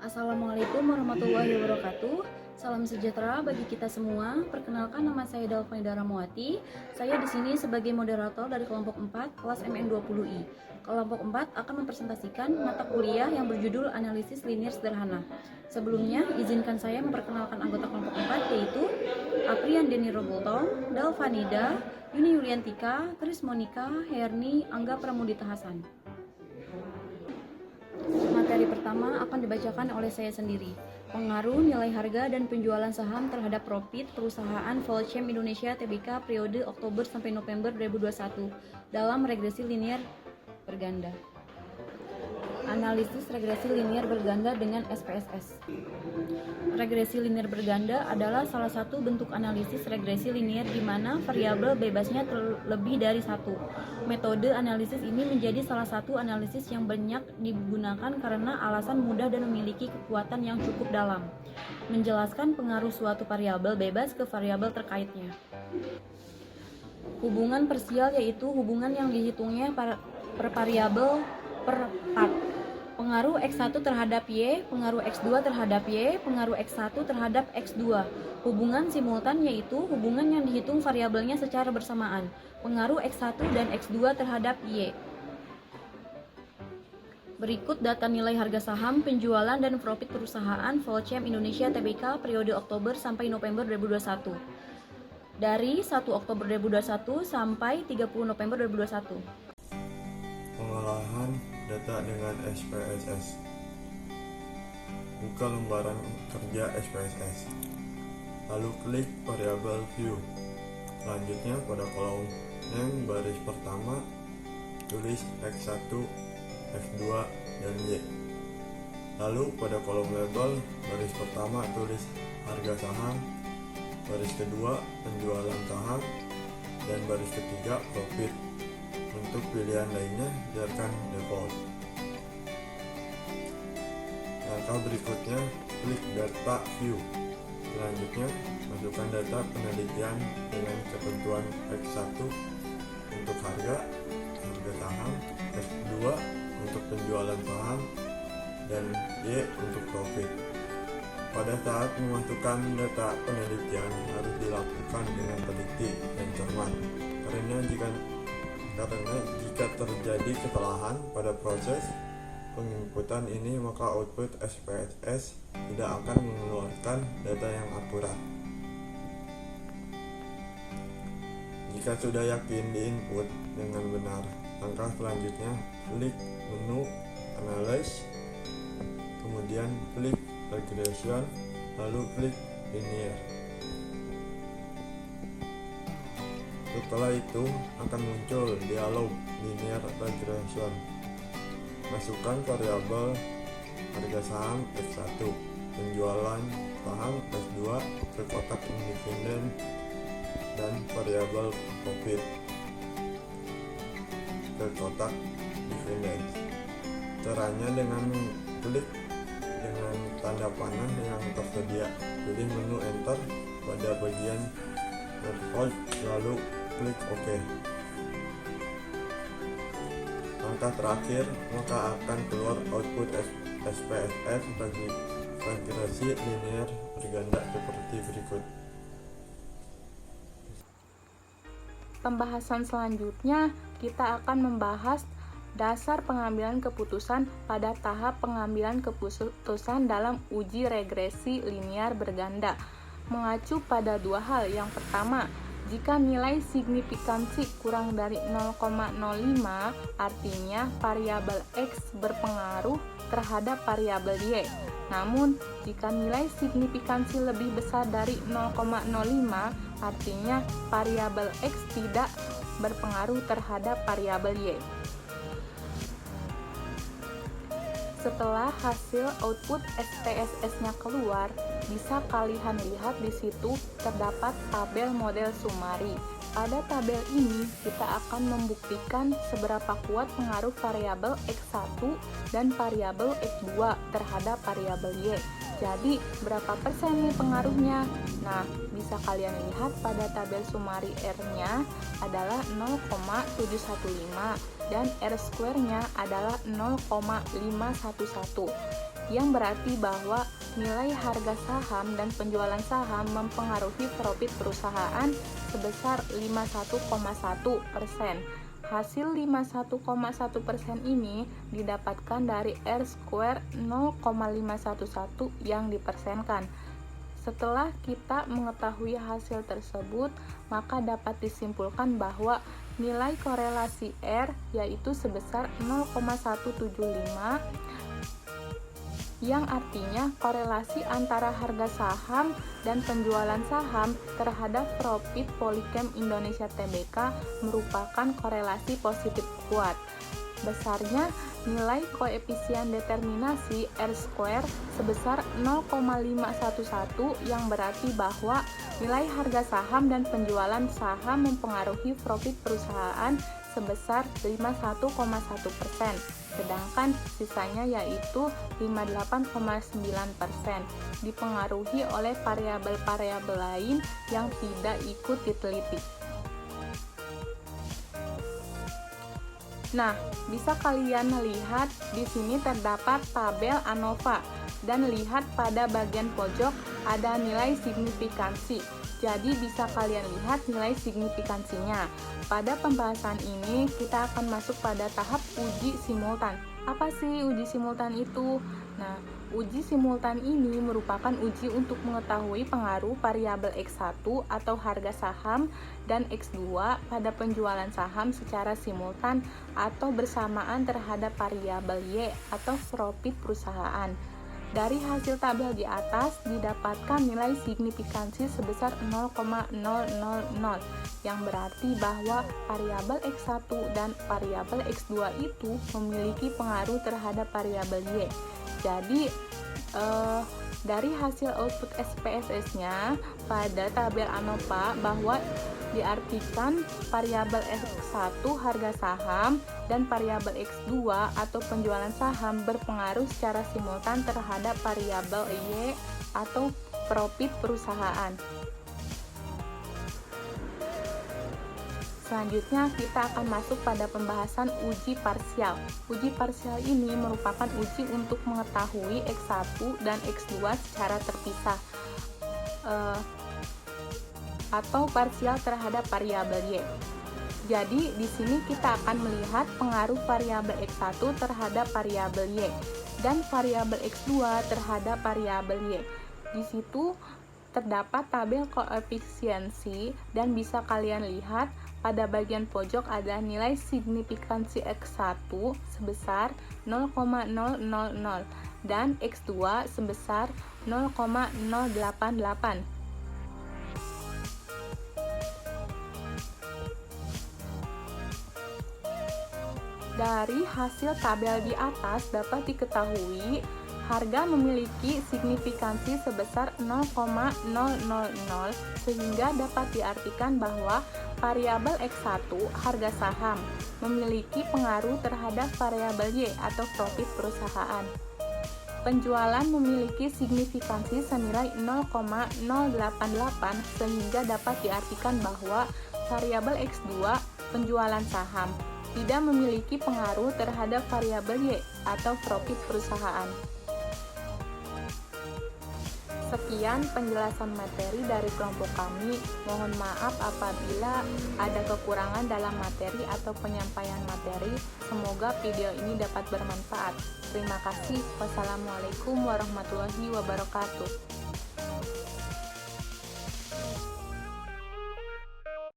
Assalamualaikum warahmatullahi wabarakatuh. Salam sejahtera bagi kita semua. Perkenalkan, nama saya Dalvanida Ramawati. Saya di sini sebagai moderator dari kelompok 4 kelas MN20I. Kelompok 4 akan mempresentasikan mata kuliah yang berjudul Analisis Linier Sederhana. Sebelumnya, izinkan saya memperkenalkan anggota kelompok 4, yaitu Aprian Deni Roboltong, Dalvanida, Yuni Yuliantika, Tris Monika, Herni, Angga Pramudita Hasan. Materi pertama akan dibacakan oleh saya sendiri. Pengaruh nilai harga dan penjualan saham terhadap profit perusahaan Volchem Indonesia Tbk periode Oktober sampai November 2021 dalam regresi linier berganda. Analisis regresi linier berganda dengan SPSS. Regresi linier berganda adalah salah satu bentuk analisis regresi linier di mana variabel bebasnya terlebih dari satu. Metode analisis ini menjadi salah satu analisis yang banyak digunakan karena alasan mudah dan memiliki kekuatan yang cukup dalam menjelaskan pengaruh suatu variabel bebas ke variabel terkaitnya. Hubungan parsial yaitu hubungan yang dihitungnya per variabel per part. Pengaruh X1 terhadap Y, pengaruh X2 terhadap Y, pengaruh X1 terhadap X2. Hubungan simultan yaitu hubungan yang dihitung variabelnya secara bersamaan. Pengaruh X1 dan X2 terhadap Y. Berikut data nilai harga saham, penjualan, dan profit perusahaan Volchem Indonesia Tbk periode Oktober sampai November 2021. Dari 1 Oktober 2021 sampai 30 November 2021. Pengolahan data dengan SPSS. Buka lembaran kerja SPSS. Lalu klik variabel view. Selanjutnya pada kolom name baris pertama tulis X1, X2, dan Y. Lalu pada kolom label baris pertama tulis harga saham, baris kedua penjualan saham, dan baris ketiga profit. Untuk pilihan lainnya biarkan default. Langkah berikutnya klik data view. Selanjutnya masukkan data penelitian dengan ketentuan X1 untuk harga saham, X2 untuk penjualan saham, dan Y untuk profit. Pada saat memasukkan data penelitian harus dilakukan dengan teliti dan cermat karena jika terjadi kesalahan pada proses penginputan ini maka output SPSS tidak akan mengeluarkan data yang akurat. Jika sudah yakin diinput dengan benar, langkah selanjutnya klik menu Analyze, kemudian klik Regression, lalu klik Linear. Setelah itu akan muncul dialog linear regression. Masukkan variabel harga saham X1, penjualan saham X2 ke kotak independen, dan variabel profit ke kotak dividen. Caranya dengan klik dengan tanda panah yang tersedia, pilih menu enter pada bagian default, lalu klik OK. Langkah terakhir, maka akan keluar output SPSS bagi regresi linear berganda seperti berikut. Pembahasan selanjutnya kita akan membahas dasar pengambilan keputusan pada tahap pengambilan keputusan dalam uji regresi linear berganda. Mengacu pada dua hal. Yang pertama, jika nilai signifikansi kurang dari 0,05, artinya variabel X berpengaruh terhadap variabel Y. Namun, jika nilai signifikansi lebih besar dari 0,05, artinya variabel X tidak berpengaruh terhadap variabel Y. Setelah hasil output SPSS-nya keluar, bisa kalian lihat di situ terdapat tabel model Sumari. Pada tabel ini, kita akan membuktikan seberapa kuat pengaruh variabel X1 dan variabel X2 terhadap variabel Y. Jadi, berapa persen nih pengaruhnya? Nah, bisa kalian lihat pada tabel Sumari R-nya adalah 0,715 dan R square-nya adalah 0,511. yang berarti bahwa nilai harga saham dan penjualan saham mempengaruhi profit perusahaan sebesar 51,1%. Hasil 51,1% ini didapatkan dari R-square 0,511 yang dipersenkan. Setelah kita mengetahui hasil tersebut, maka dapat disimpulkan bahwa nilai korelasi R yaitu sebesar 0,175, yang artinya korelasi antara harga saham dan penjualan saham terhadap profit Polychem Indonesia Tbk merupakan korelasi positif kuat. Besarnya nilai koefisien determinasi R-square sebesar 0,511 yang berarti bahwa nilai harga saham dan penjualan saham mempengaruhi profit perusahaan sebesar 51,1%, sedangkan sisanya yaitu 58,9% dipengaruhi oleh variabel-variabel lain yang tidak ikut diteliti. Nah, bisa kalian lihat di sini terdapat tabel ANOVA dan lihat pada bagian pojok ada nilai signifikansi. Jadi bisa kalian lihat nilai signifikansinya. Pada pembahasan ini kita akan masuk pada tahap uji simultan. Apa sih uji simultan itu? Nah, uji simultan ini merupakan uji untuk mengetahui pengaruh variabel X1 atau harga saham dan X2 pada penjualan saham secara simultan atau bersamaan terhadap variabel Y atau profit perusahaan. Dari hasil tabel di atas didapatkan nilai signifikansi sebesar 0,000 yang berarti bahwa variabel X1 dan variabel X2 itu memiliki pengaruh terhadap variabel Y. Jadi dari hasil output SPSS-nya pada tabel ANOVA bahwa diartikan variabel X1 harga saham dan variabel X2 atau penjualan saham berpengaruh secara simultan terhadap variabel Y atau profit perusahaan. Selanjutnya kita akan masuk pada pembahasan uji parsial. Uji parsial ini merupakan uji untuk mengetahui X1 dan X2 secara terpisah atau parsial terhadap variabel Y. Jadi di sini kita akan melihat pengaruh variabel X1 terhadap variabel Y dan variabel X2 terhadap variabel Y. Di situ terdapat tabel koefisiensi dan bisa kalian lihat pada bagian pojok ada nilai signifikansi X1 sebesar 0,000 dan X2 sebesar 0,088. Dari hasil tabel di atas dapat diketahui harga memiliki signifikansi sebesar 0,000 sehingga dapat diartikan bahwa variabel X1 harga saham memiliki pengaruh terhadap variabel Y atau profit perusahaan. Penjualan memiliki signifikansi senilai 0,088 sehingga dapat diartikan bahwa variabel X2 penjualan saham tidak memiliki pengaruh terhadap variabel Y atau profit perusahaan. Sekian penjelasan materi dari kelompok kami. Mohon maaf apabila ada kekurangan dalam materi atau penyampaian materi. Semoga video ini dapat bermanfaat. Terima kasih. Wassalamualaikum warahmatullahi wabarakatuh.